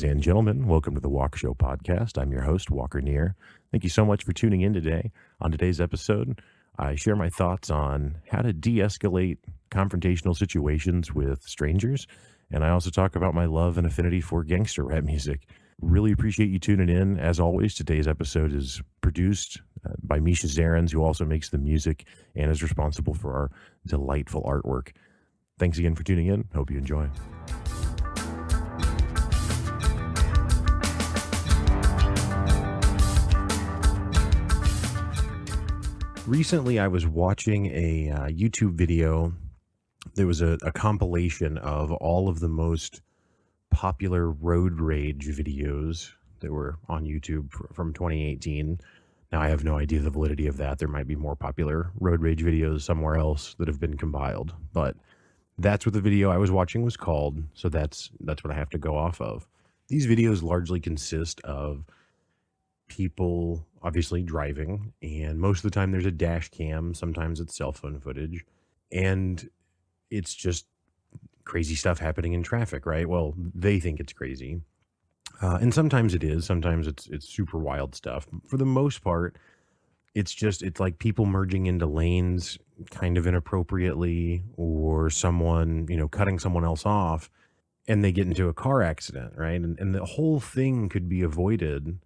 Ladies and gentlemen, welcome to the Walkshow podcast. I'm your host, Walker Neer. Thank you so much for tuning in today. On today's episode, I share my thoughts on how to de-escalate confrontational situations with strangers, and I also talk about my love and affinity for gangster rap music. Really appreciate you tuning in. As always, today's episode is produced by Misha Zarins, who also makes the music and is responsible for our delightful artwork. Thanks again for tuning in. Hope you enjoy. Recently, I was watching a YouTube video. There was a compilation of all of the most popular road rage videos that were on YouTube from 2018. Now, I have no idea the validity of that. There might be more popular road rage videos somewhere else that have been compiled, but that's what the video I was watching was called, so that's what I have to go off of. These videos largely consist of people obviously driving, and most of the time there's a dash cam, sometimes it's cell phone footage, and it's just crazy stuff happening in traffic, right? Well, they think it's crazy, and sometimes it is. Sometimes it's super wild stuff. For the most part, it's like people merging into lanes kind of inappropriately, or someone, cutting someone else off, and they get into a car accident, right? And the whole thing could be avoided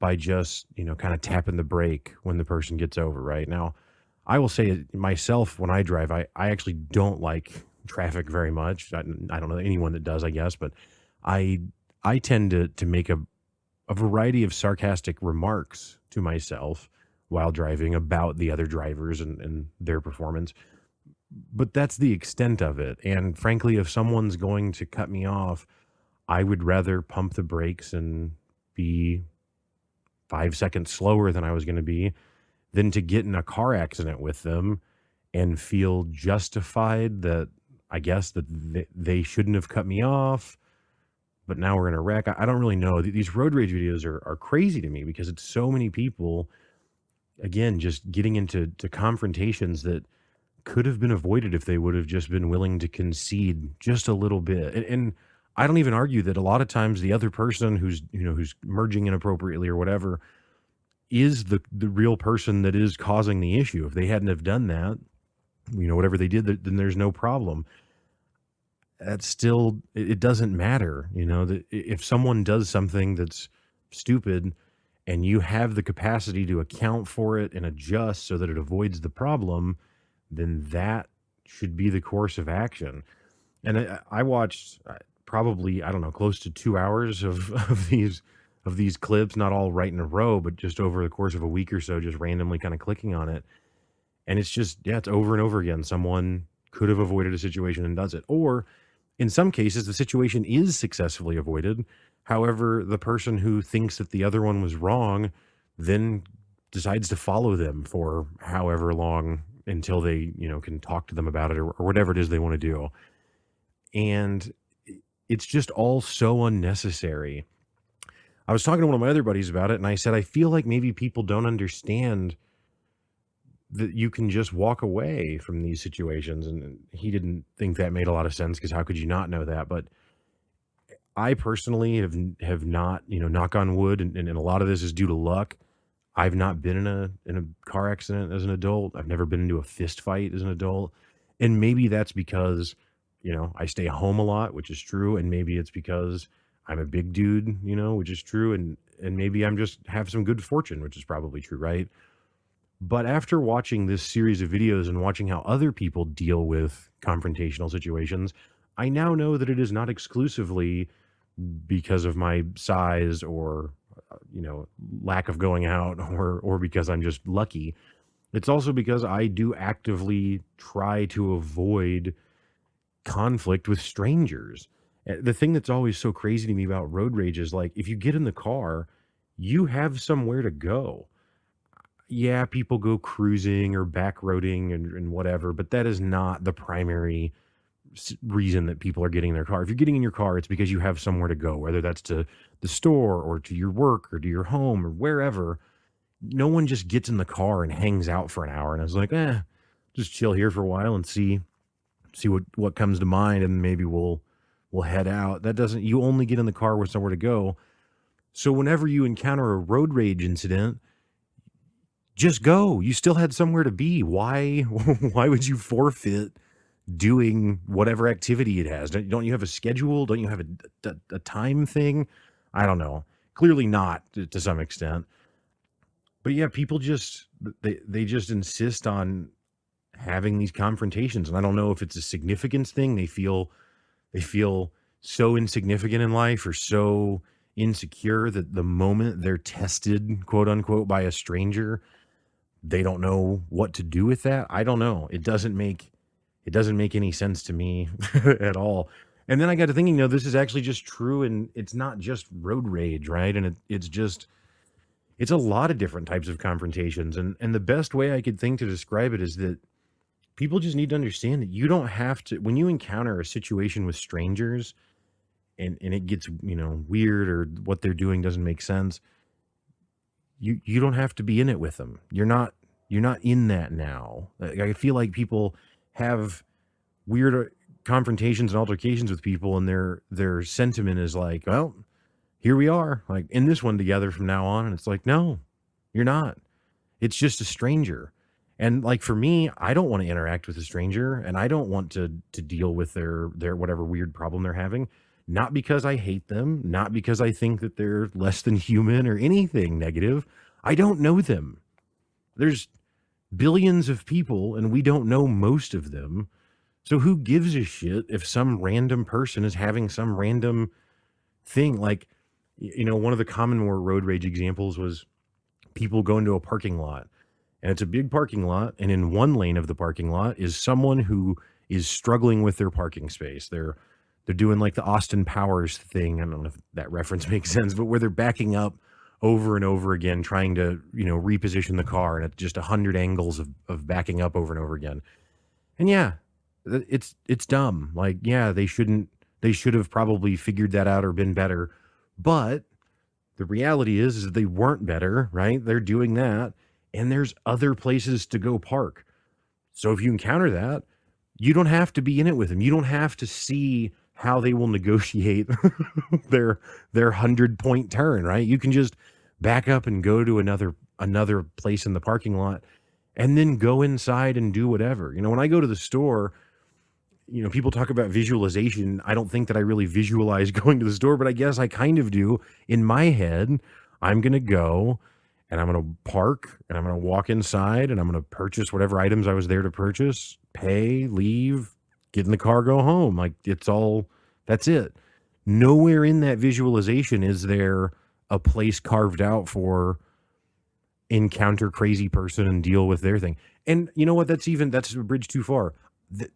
by just, kind of tapping the brake when the person gets over, right? Now, I will say it myself, when I drive, I actually don't like traffic very much. I don't know anyone that does, I guess, but I tend to make a variety of sarcastic remarks to myself while driving about the other drivers and their performance. But that's the extent of it. And frankly, if someone's going to cut me off, I would rather pump the brakes and be 5 seconds slower than I was going to be than to get in a car accident with them and feel justified that I guess that they shouldn't have cut me off, but now we're in a wreck. I don't really know. These road rage videos are crazy to me because it's so many people, again, just getting into confrontations that could have been avoided if they would have just been willing to concede just a little bit. And I don't even argue that a lot of times the other person who's merging inappropriately or whatever is the real person that is causing the issue. If they hadn't have done that, whatever they did, then there's no problem. That's still, it doesn't matter, that if someone does something that's stupid and you have the capacity to account for it and adjust so that it avoids the problem, then that should be the course of action. And I watched probably, I don't know, close to 2 hours of these clips, not all right in a row, but just over the course of a week or so, just randomly kind of clicking on it. And it's just, it's over and over again. Someone could have avoided a situation and does it. Or in some cases, the situation is successfully avoided. However, the person who thinks that the other one was wrong then decides to follow them for however long until they, can talk to them about it or whatever it is they want to do. And it's just all so unnecessary. I was talking to one of my other buddies about it, and I said, I feel like maybe people don't understand that you can just walk away from these situations. And he didn't think that made a lot of sense because how could you not know that? But I personally have not, knock on wood, and a lot of this is due to luck. I've not been in a car accident as an adult. I've never been into a fist fight as an adult. And maybe that's because, I stay home a lot, which is true. And maybe it's because I'm a big dude, which is true. And maybe I'm just have some good fortune, which is probably true, right? But after watching this series of videos and watching how other people deal with confrontational situations, I now know that it is not exclusively because of my size or, lack of going out or because I'm just lucky. It's also because I do actively try to avoid conflict with strangers. The thing that's always so crazy to me about road rage is, like, if you get in the car, you have somewhere to go. Yeah, people go cruising or back roading and whatever, but that is not the primary reason that people are getting in their car. If you're getting in your car, it's because you have somewhere to go, whether that's to the store or to your work or to your home or wherever. No one just gets in the car and hangs out for an hour and is like, just chill here for a while and see what comes to mind, and maybe we'll we'll head out. That doesn't, you only get in the car with somewhere to go. So whenever you encounter a road rage incident, just go. You still had somewhere to be. Why why would you forfeit doing whatever activity it has? Don't you have a schedule? Don't you have a time thing? I don't know. Clearly not to some extent. But yeah, people just they just insist on having these confrontations, and I don't know if it's a significance thing. They feel so insignificant in life or so insecure that the moment they're tested, quote unquote, by a stranger, they don't know what to do with that. I don't know. It doesn't make any sense to me at all. And then I got to thinking, this is actually just true, and it's not just road rage, right? And it's a lot of different types of confrontations. And the best way I could think to describe it is that people just need to understand that you don't have to, when you encounter a situation with strangers and it gets, weird, or what they're doing doesn't make sense, you don't have to be in it with them. You're not in that now. I feel like people have weird confrontations and altercations with people, and their sentiment is like, well, here we are, like, in this one together from now on. And it's like, no, you're not. It's just a stranger. And like, for me, I don't want to interact with a stranger, and I don't want to deal with their whatever weird problem they're having. Not because I hate them, not because I think that they're less than human or anything negative. I don't know them. There's billions of people, and we don't know most of them. So who gives a shit if some random person is having some random thing? Like, one of the common more road rage examples was people go into a parking lot, and it's a big parking lot, and in one lane of the parking lot is someone who is struggling with their parking space. They're doing like the Austin Powers thing. I don't know if that reference makes sense, but where they're backing up over and over again, trying to, reposition the car, and it's just 100 angles of backing up over and over again. And yeah, it's dumb. Like, yeah, they should have probably figured that out or been better. But the reality is that they weren't better, right? They're doing that, and there's other places to go park. So if you encounter that, you don't have to be in it with them. You don't have to see how they will negotiate their 100-point turn, right? You can just back up and go to another place in the parking lot, and then go inside and do whatever. When I go to the store, people talk about visualization. I don't think that I really visualize going to the store, but I guess I kind of do. In my head, I'm going to go, and I'm going to park, and I'm going to walk inside, and I'm going to purchase whatever items I was there to purchase, pay, leave, get in the car, go home. Like, that's it. Nowhere in that visualization is there a place carved out for encounter crazy person and deal with their thing. And you know what? That's a bridge too far.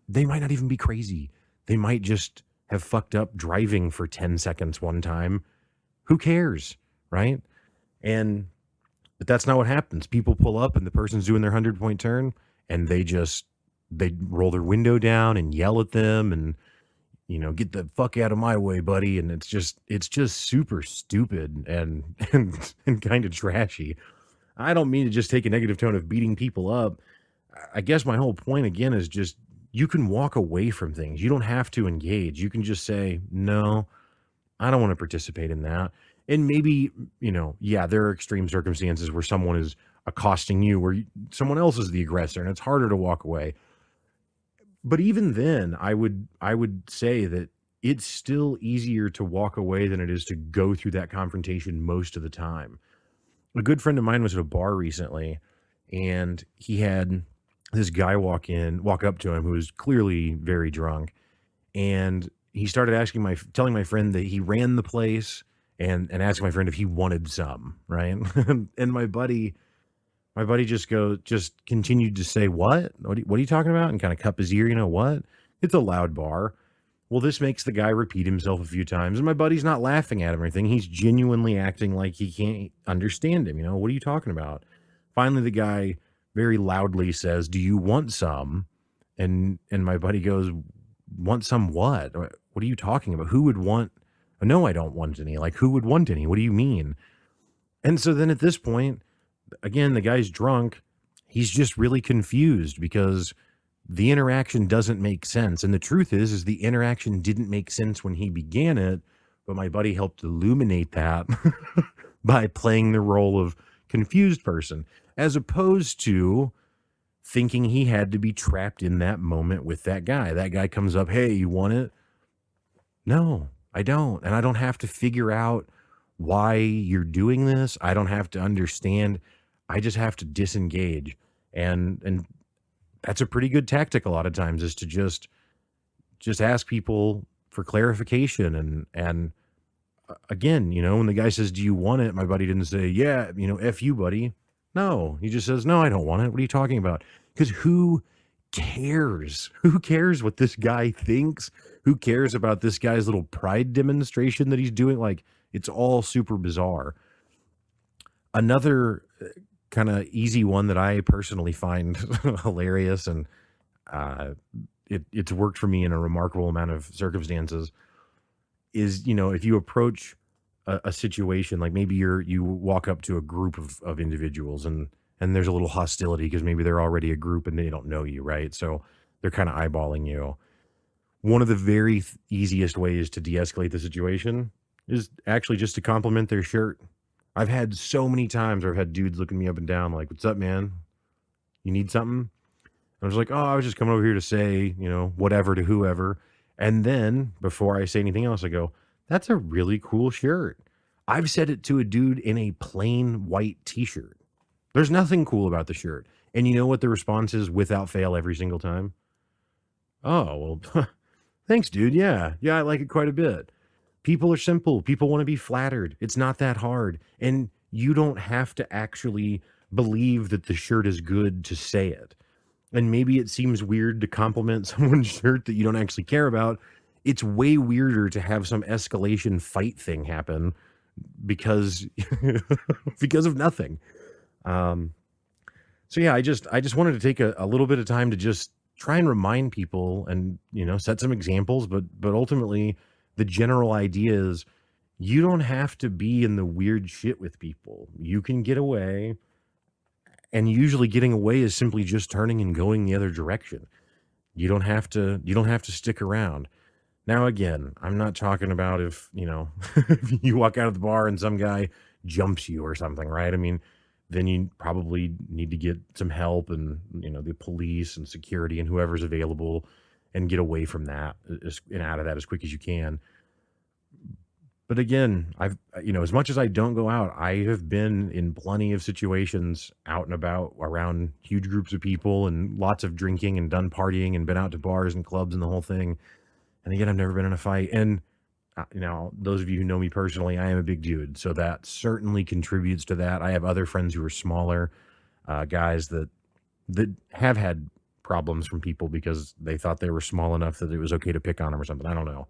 They might not even be crazy. They might just have fucked up driving for 10 seconds one time. Who cares? Right? But that's not what happens. People pull up, and the person's doing their 100-point turn, and they roll their window down and yell at them, and, get the fuck out of my way, buddy. And it's just super stupid and and kind of trashy. I don't mean to just take a negative tone of beating people up. I guess my whole point again is just, you can walk away from things. You don't have to engage. You can just say, no, I don't want to participate in that. And maybe, yeah, there are extreme circumstances where someone is accosting you, where someone else is the aggressor, and it's harder to walk away. But even then, I would say that it's still easier to walk away than it is to go through that confrontation most of the time. A good friend of mine was at a bar recently, and he had this guy walk up to him who was clearly very drunk, and he started telling my friend that he ran the place, and asking my friend if he wanted some, right? And my buddy just continued to say, what are you talking about? And kind of cup his ear, what? It's a loud bar. Well, this makes the guy repeat himself a few times, and my buddy's not laughing at him or anything. He's genuinely acting like he can't understand him. What are you talking about? Finally, the guy very loudly says, do you want some? And my buddy goes, want some what? What are you talking about? Who would want? No, I don't want any. Like, who would want any? What do you mean? And so then at this point, again, the guy's drunk. He's just really confused because the interaction doesn't make sense. And the truth is the interaction didn't make sense when he began it, but my buddy helped illuminate that by playing the role of confused person, as opposed to thinking he had to be trapped in that moment with that guy. That guy comes up, hey, you want it? No, I don't. And I don't have to figure out why you're doing this. I don't have to understand. I just have to disengage. And that's a pretty good tactic a lot of times, is to just ask people for clarification. And again, when the guy says, do you want it? My buddy didn't say, yeah, F you, buddy. No, he just says, no, I don't want it. What are you talking about? Because who cares? Who cares what this guy thinks? Who cares about this guy's little pride demonstration that he's doing? Like, it's all super bizarre. Another kind of easy one that I personally find hilarious, and it's worked for me in a remarkable amount of circumstances, is, if you approach a situation, like maybe you walk up to a group of individuals, and there's a little hostility because maybe they're already a group and they don't know you, right? So they're kind of eyeballing you. One of the very easiest ways to de-escalate the situation is actually just to compliment their shirt. I've had so many times where I've had dudes looking me up and down like, what's up, man? You need something? I was like, oh, I was just coming over here to say, whatever to whoever. And then before I say anything else, I go, that's a really cool shirt. I've said it to a dude in a plain white t-shirt. There's nothing cool about the shirt. And you know what the response is without fail every single time? Oh, well, thanks, dude. Yeah. Yeah, I like it quite a bit. People are simple. People want to be flattered. It's not that hard. And you don't have to actually believe that the shirt is good to say it. And maybe it seems weird to compliment someone's shirt that you don't actually care about. It's way weirder to have some escalation fight thing happen because because of nothing. So yeah, I just wanted to take a little bit of time to just try and remind people and, set some examples, but ultimately the general idea is you don't have to be in the weird shit with people. You can get away, and usually getting away is simply just turning and going the other direction. You don't have to stick around. Now, again, I'm not talking about if, if you walk out of the bar and some guy jumps you or something, right? I mean, then you probably need to get some help and, the police and security and whoever's available, and get away from that and out of that as quick as you can. But again, I've, as much as I don't go out, I have been in plenty of situations out and about around huge groups of people and lots of drinking and done partying and been out to bars and clubs and the whole thing. And again, I've never been in a fight. And those of you who know me personally, I am a big dude. So that certainly contributes to that. I have other friends who are smaller guys that have had problems from people because they thought they were small enough that it was okay to pick on them or something. I don't know.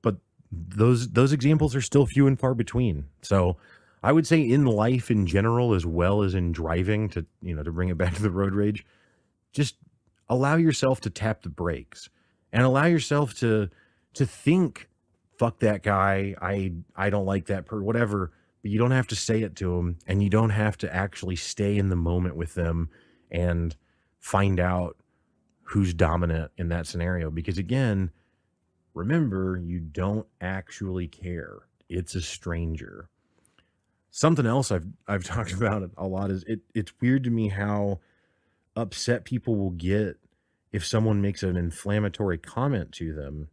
But those examples are still few and far between. So I would say in life in general, as well as in driving, to bring it back to the road rage, just allow yourself to tap the brakes and allow yourself to think, fuck that guy. I don't like that whatever, but you don't have to say it to them, and you don't have to actually stay in the moment with them and find out who's dominant in that scenario. Because again, remember, you don't actually care. It's a stranger. Something else I've talked about it a lot is it's weird to me how upset people will get if someone makes an inflammatory comment to them,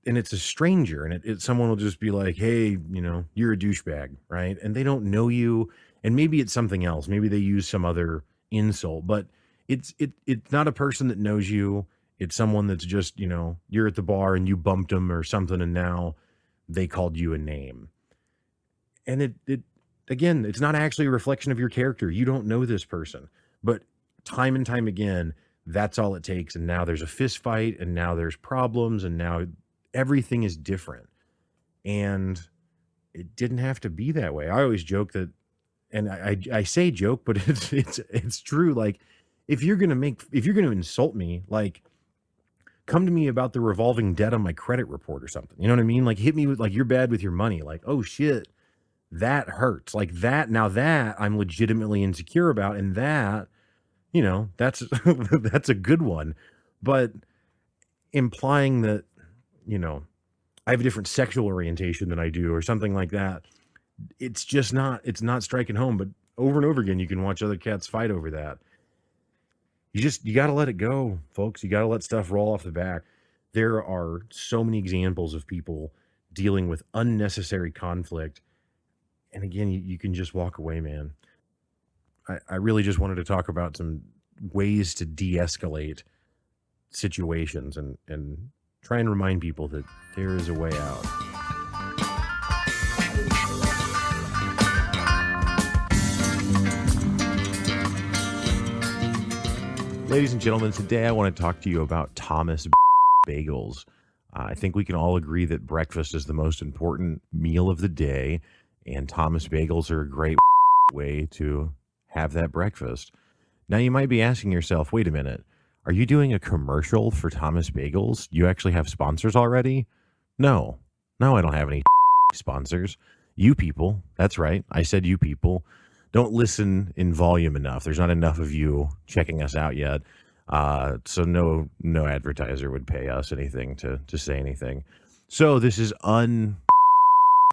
and it's a stranger, and someone will just be like, hey, you're a douchebag, right? And they don't know you, and maybe it's something else. Maybe they use some other insult, but it's not a person that knows you. It's someone that's just, you're at the bar and you bumped them or something, and now they called you a name. And it again, it's not actually a reflection of your character. You don't know this person, but time and time again, that's all it takes. And now there's a fist fight, and now there's problems, and now everything is different. And it didn't have to be that way. I always joke that, and I say joke, but it's true. Like, if you're going to insult me, like, come to me about the revolving debt on my credit report or something. You know what I mean? Like, hit me with, like, you're bad with your money. Like, oh shit, That hurts. Like that, now that I'm legitimately insecure about, and that, that's that's a good one. But implying that, you know, I have a different sexual orientation than I do or something like that, it's not striking home. But over and over again, you can watch other cats fight over that. You got to let it go, folks. You got to let stuff roll off the back. There are so many examples of people dealing with unnecessary conflict, and again, you can just walk away, man. I really just wanted to talk about some ways to de-escalate situations and try and remind people that there is a way out. Ladies and gentlemen, today I want to talk to you about Thomas Bagels. I think we can all agree that breakfast is the most important meal of the day, and Thomas Bagels are a great way to have that breakfast. Now, you might be asking yourself, wait a minute, are you doing a commercial for Thomas Bagels? You actually have sponsors already? No, I don't have any sponsors. You people, that's right, I said you people, don't listen in volume enough. There's not enough of you checking us out yet. So no advertiser would pay us anything to say anything. So this is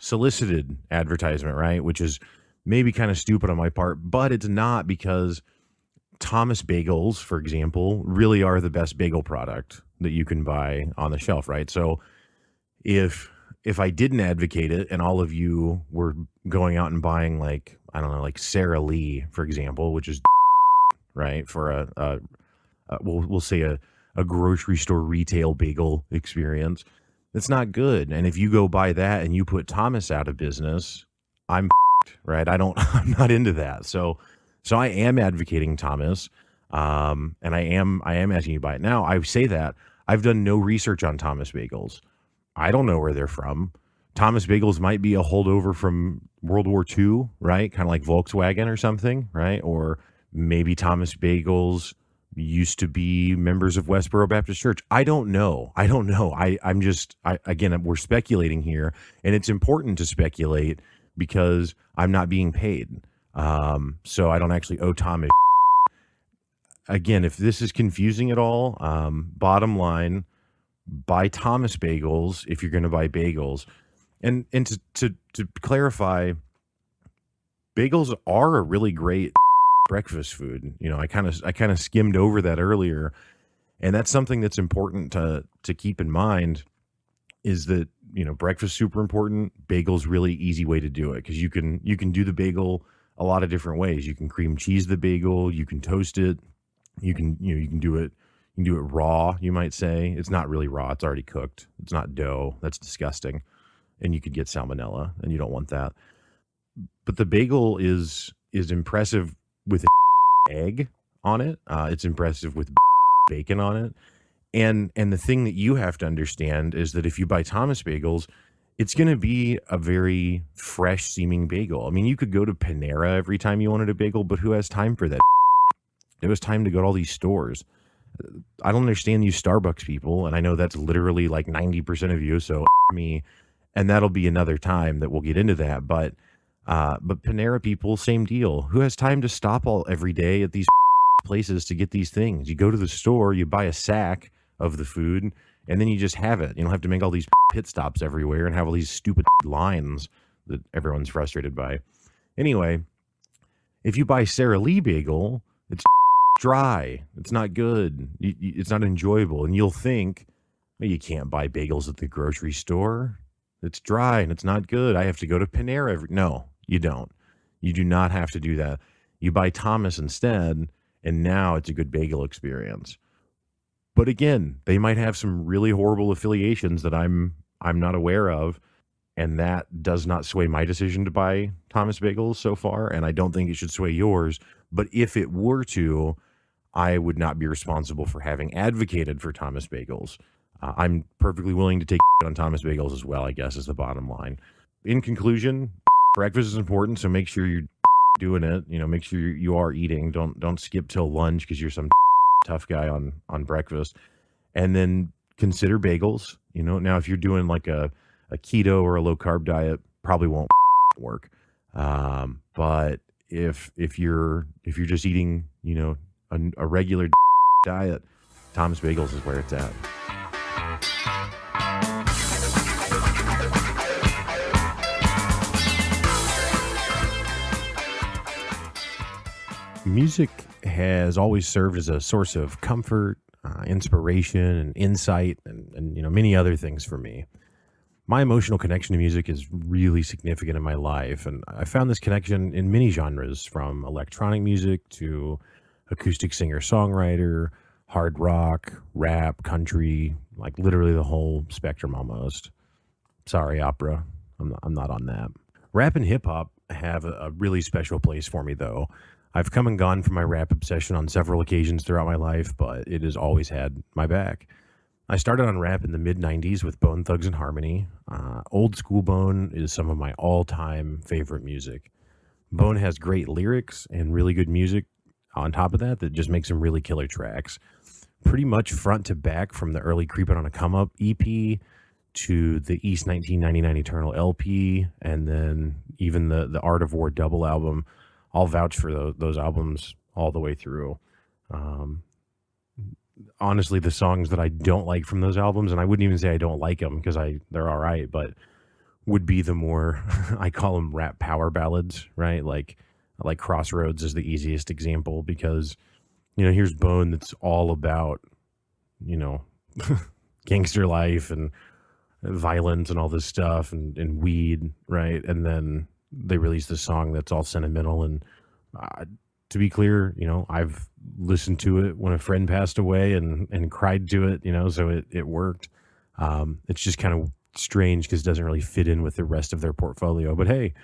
unsolicited advertisement, right? Which is maybe kind of stupid on my part, but it's not, because Thomas Bagels, for example, really are the best bagel product that you can buy on the shelf, right? So if I didn't advocate it and all of you were going out and buying, like, I don't know, like Sara Lee, for example, which is right, for we'll say a grocery store retail bagel experience, it's not good. And if you go buy that and you put Thomas out of business, I'm right. I'm not into that. So I am advocating Thomas, and I am asking you to buy it. Now, I say that I've done no research on Thomas Bagels. I don't know where they're from. Thomas Bagels might be a holdover from World War II, right? Kind of like Volkswagen or something, right? Or maybe Thomas Bagels used to be members of Westboro Baptist Church. I don't know. Again, we're speculating here, and it's important to speculate because I'm not being paid. So I don't actually owe Thomas. Again, if this is confusing at all, bottom line, buy Thomas Bagels if you're going to buy bagels. And to clarify, bagels are a really great breakfast food. I kind of skimmed over that earlier, and that's something that's important to keep in mind, is that, breakfast super important. Bagels really easy way to do it, because you can do the bagel a lot of different ways. You can cream cheese the bagel, you can toast it, you can do it raw, you might say. It's not really raw, it's already cooked. It's not dough. That's disgusting. And you could get salmonella, and you don't want that. But the bagel is impressive with egg on it. It's impressive with bacon on it. And the thing that you have to understand is that if you buy Thomas Bagels, it's going to be a very fresh seeming bagel. I mean, you could go to Panera every time you wanted a bagel, but who has time for that? It was time to go to all these stores. I don't understand you Starbucks people, and I know that's literally like 90% of you, so me, and that'll be another time that we'll get into that. But Panera people, same deal. Who has time to stop every day at these places to get these things? You go to the store, you buy a sack of the food, and then you just have it. You don't have to make all these pit stops everywhere and have all these stupid lines that everyone's frustrated by. Anyway, if you buy Sara Lee bagel, it's dry. It's not good. It's not enjoyable. And you'll think, well, you can't buy bagels at the grocery store. It's dry and it's not good. I have to go to Panera No, you don't. You do not have to do that. You buy Thomas instead, and now it's a good bagel experience. But again, they might have some really horrible affiliations that I'm not aware of, and that does not sway my decision to buy Thomas Bagels so far, and I don't think it should sway yours. But if it were to, I would not be responsible for having advocated for Thomas Bagels. I'm perfectly willing to take on Thomas Bagels as well, I guess, is the bottom line. In conclusion, breakfast is important, so make sure you're doing it. Make sure you are eating. Don't skip till lunch because you're some tough guy on breakfast. And then consider bagels. Now if you're doing like a keto or a low carb diet, probably won't work. But if you're just eating, a regular diet, Thomas Bagels is where it's at. Music has always served as a source of comfort, inspiration, and insight, and many other things for me. My emotional connection to music is really significant in my life, and I found this connection in many genres, from electronic music to acoustic singer-songwriter, hard rock, rap, country, like literally the whole spectrum almost. Sorry, opera. I'm not on that. Rap and hip hop have a really special place for me, though. I've come and gone from my rap obsession on several occasions throughout my life, but it has always had my back. I started on rap in the mid 90s with Bone Thugs and Harmony. Old School Bone is some of my all time favorite music. Bone has great lyrics and really good music on top of that just makes some really killer tracks. Pretty much front to back, from the early Creepin' on a Come Up EP to the East 1999 Eternal LP, and then even the Art of War double album. I'll vouch for those albums all the way through. Um, Honestly, the songs that I don't like from those albums, and I wouldn't even say I don't like them because they're all right, but would be the more I call them rap power ballads, right? Like Crossroads is the easiest example, because here's Bone that's all about you know gangster life and violence and all this stuff, and weed, right? And then they release this song that's all sentimental. And uh, to be clear, I've listened to it when a friend passed away and cried to it, so it worked. It's just kind of strange because it doesn't really fit in with the rest of their portfolio. But hey,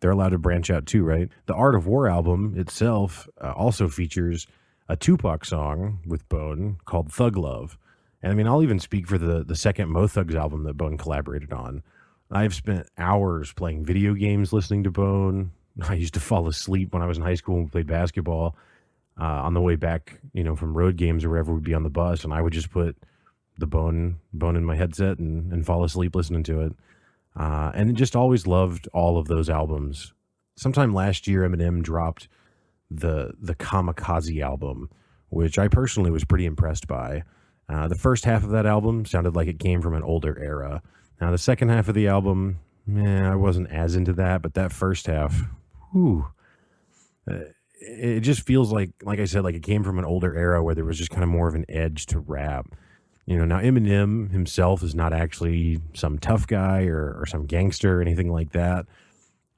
they're allowed to branch out too, right? The Art of War album itself also features a Tupac song with Bone called Thug Love. And I mean, I'll even speak for the second Mo Thugs album that Bone collaborated on. I've spent hours playing video games listening to Bone. I used to fall asleep when I was in high school and played basketball on the way back, from road games or wherever we'd be on the bus, and I would just put the Bone in my headset and fall asleep listening to it. And just always loved all of those albums. Sometime last year, Eminem dropped the Kamikaze album, which I personally was pretty impressed by. The first half of that album sounded like it came from an older era. Now, the second half of the album, I wasn't as into that, but that first half, whew, it just feels like I said, like it came from an older era where there was just kind of more of an edge to rap. Now Eminem himself is not actually some tough guy or some gangster or anything like that,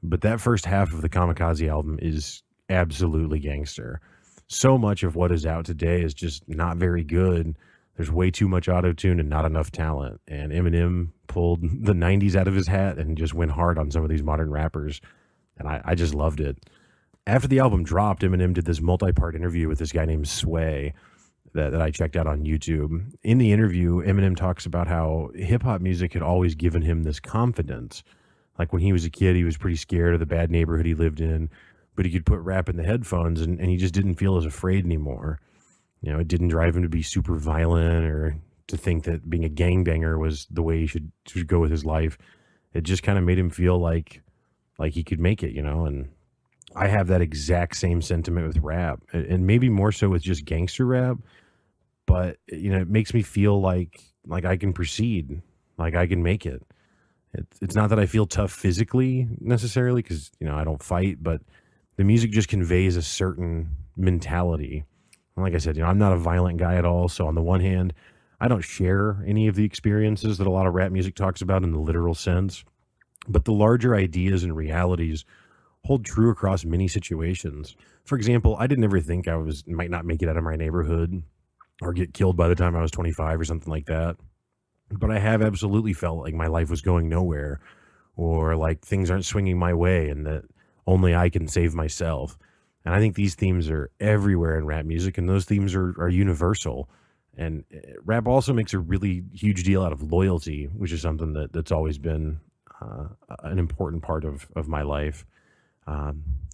but that first half of the Kamikaze album is absolutely gangster. So much of what is out today is just not very good. There's way too much auto-tune and not enough talent. And Eminem pulled the 90s out of his hat and just went hard on some of these modern rappers. And I just loved it. After the album dropped, Eminem did this multi-part interview with this guy named Sway that I checked out on YouTube. In the interview, Eminem talks about how hip-hop music had always given him this confidence. Like when he was a kid, he was pretty scared of the bad neighborhood he lived in, but he could put rap in the headphones and he just didn't feel as afraid anymore. It didn't drive him to be super violent or to think that being a gangbanger was the way he should go with his life. It just kind of made him feel like he could make it, and I have that exact same sentiment with rap, and maybe more so with just gangster rap. But it makes me feel like I can proceed, like I can make it. It's not that I feel tough physically necessarily, because I don't fight, but the music just conveys a certain mentality. And like I said, I'm not a violent guy at all. So on the one hand, I don't share any of the experiences that a lot of rap music talks about in the literal sense, but the larger ideas and realities hold true across many situations. For example, I didn't ever think I might not make it out of my neighborhood or get killed by the time I was 25 or something like that. But I have absolutely felt like my life was going nowhere, or like things aren't swinging my way and that only I can save myself. And I think these themes are everywhere in rap music, and those themes are universal. And rap also makes a really huge deal out of loyalty, which is something that's always been an important part of my life.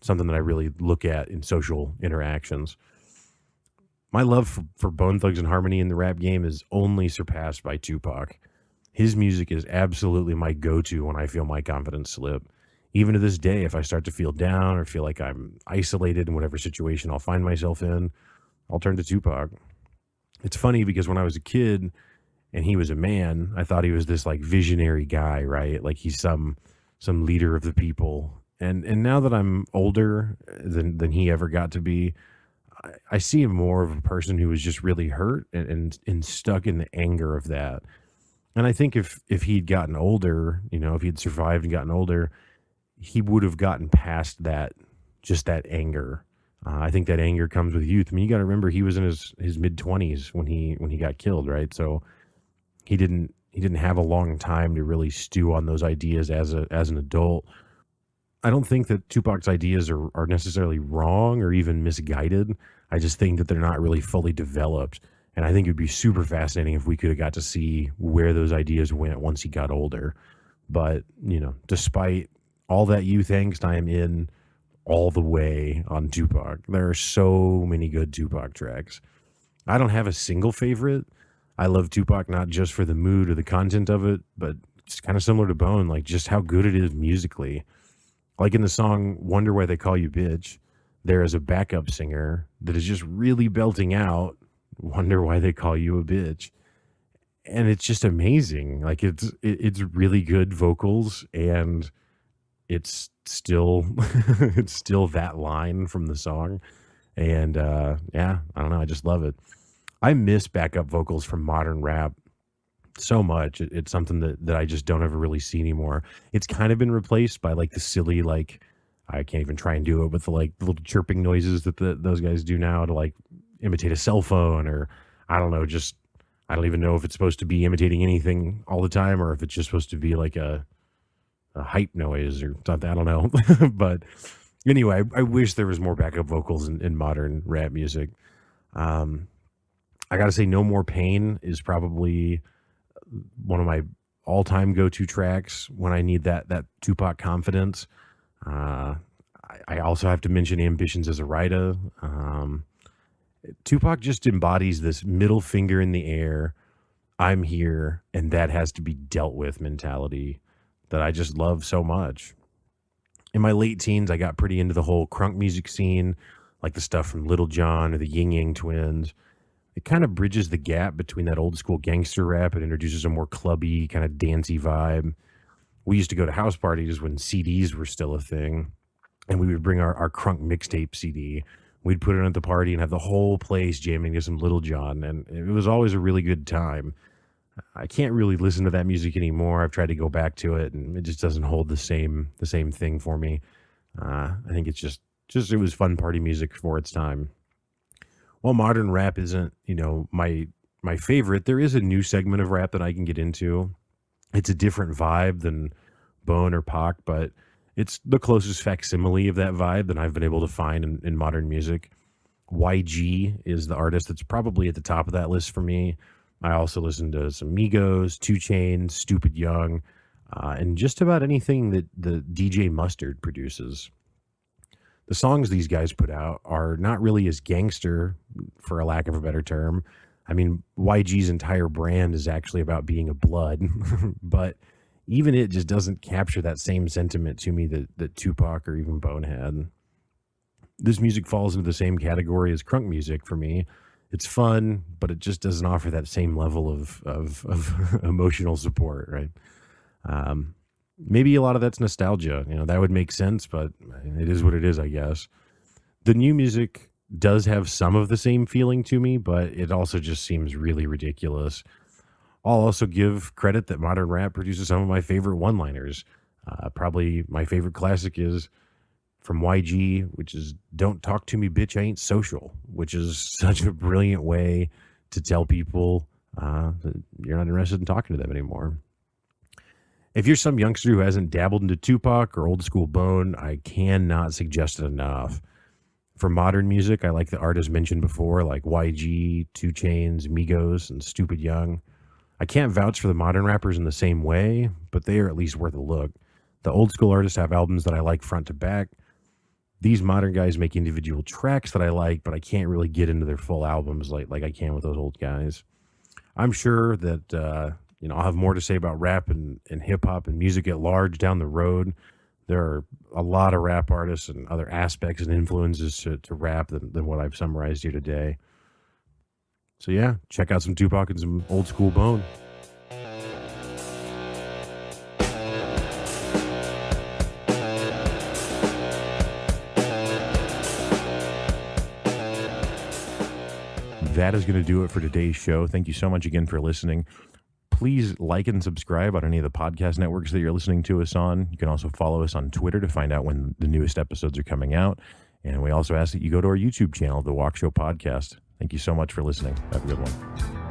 Something that I really look at in social interactions. My love for Bone Thugs and Harmony in the rap game is only surpassed by Tupac. His music is absolutely my go-to when I feel my confidence slip. Even to this day, if I start to feel down or feel like I'm isolated in whatever situation I'll find myself in, I'll turn to Tupac. It's funny because when I was a kid and he was a man, I thought he was this like visionary guy, right? Like he's some leader of the people. And now that I'm older than he ever got to be, I see him more of a person who was just really hurt and stuck in the anger of that. And I think if he'd gotten older, if he'd survived and gotten older, he would have gotten past that, just that anger. I think that anger comes with youth. I mean, you got to remember he was in his mid 20s when he got killed, right? So he didn't have a long time to really stew on those ideas as an adult. I don't think that Tupac's ideas are necessarily wrong or even misguided. I just think that they're not really fully developed. And I think it'd be super fascinating if we could have got to see where those ideas went once he got older. But, despite all that youth angst, I am in all the way on Tupac. There are so many good Tupac tracks. I don't have a single favorite. I love Tupac not just for the mood or the content of it, but it's kind of similar to Bone, like just how good it is musically. Like in the song Wonder Why They Call You Bitch, there is a backup singer that is just really belting out Wonder Why They Call You a Bitch. And it's just amazing. Like it's really good vocals, and it's still it's still that line from the song. And yeah, I don't know, I just love it. I miss backup vocals from modern rap so much. It's something that I just don't ever really see anymore. It's kind of been replaced by like the silly, like, I can't even try and do it, with the like little chirping noises that those guys do now to like imitate a cell phone, or I don't know, just I don't even know if it's supposed to be imitating anything all the time or if it's just supposed to be like a hype noise or something. I don't know. But anyway, I wish there was more backup vocals in modern rap music. Um, I got to say, No More Pain is probably one of my all-time go-to tracks when I need that Tupac confidence. Uh, I also have to mention Ambitions as a Writer. Tupac just embodies this middle finger in the air, I'm here, and that has to be dealt with mentality that I just love so much. In my late teens, I got pretty into the whole crunk music scene, like the stuff from Little John or the Ying Yang Twins. It kind of bridges the gap between that old school gangster rap and introduces a more clubby, kind of dancey vibe. We used to go to house parties when CDs were still a thing, and we would bring our crunk mixtape CD. We'd put it at the party and have the whole place jamming to some Little John, and it was always a really good time. I can't really listen to that music anymore. I've tried to go back to it, and it just doesn't hold the same thing for me. I think it's just it was fun party music for its time. While modern rap isn't, my favorite, there is a new segment of rap that I can get into. It's a different vibe than Bone or Pac, but it's the closest facsimile of that vibe that I've been able to find in modern music. YG is the artist that's probably at the top of that list for me. I also listen to some Migos, Two Chainz, Stupid Young, and just about anything that the DJ Mustard produces. The songs these guys put out are not really as gangster, for a lack of a better term. I mean, YG's entire brand is actually about being a blood, but even it just doesn't capture that same sentiment to me that Tupac or even Bone had. This music falls into the same category as crunk music for me. It's fun, but it just doesn't offer that same level of emotional support, right? Maybe a lot of that's nostalgia. That would make sense, but it is what it is, I guess. The new music does have some of the same feeling to me, but it also just seems really ridiculous. I'll also give credit that modern rap produces some of my favorite one-liners. Probably my favorite classic is from YG, which is "Don't talk to me, bitch, I ain't social," which is such a brilliant way to tell people that you're not interested in talking to them anymore. If you're some youngster who hasn't dabbled into Tupac or old school Bone, I cannot suggest it enough. For modern music, I like the artists mentioned before, like YG, Two Chainz, Migos, and Stupid Young. I can't vouch for the modern rappers in the same way, but they are at least worth a look. The old school artists have albums that I like front to back. These modern guys make individual tracks that I like, but I can't really get into their full albums like I can with those old guys. I'm sure that I'll have more to say about rap and hip hop and music at large down the road. There are a lot of rap artists and other aspects and influences to rap than what I've summarized here today. So yeah, check out some Tupac and some old school Bone. That is going to do it for today's show. Thank you so much again for listening. Please like and subscribe on any of the podcast networks that you're listening to us on. You can also follow us on Twitter to find out when the newest episodes are coming out. And we also ask that you go to our YouTube channel, The Walkshow Podcast. Thank you so much for listening. Have a good one.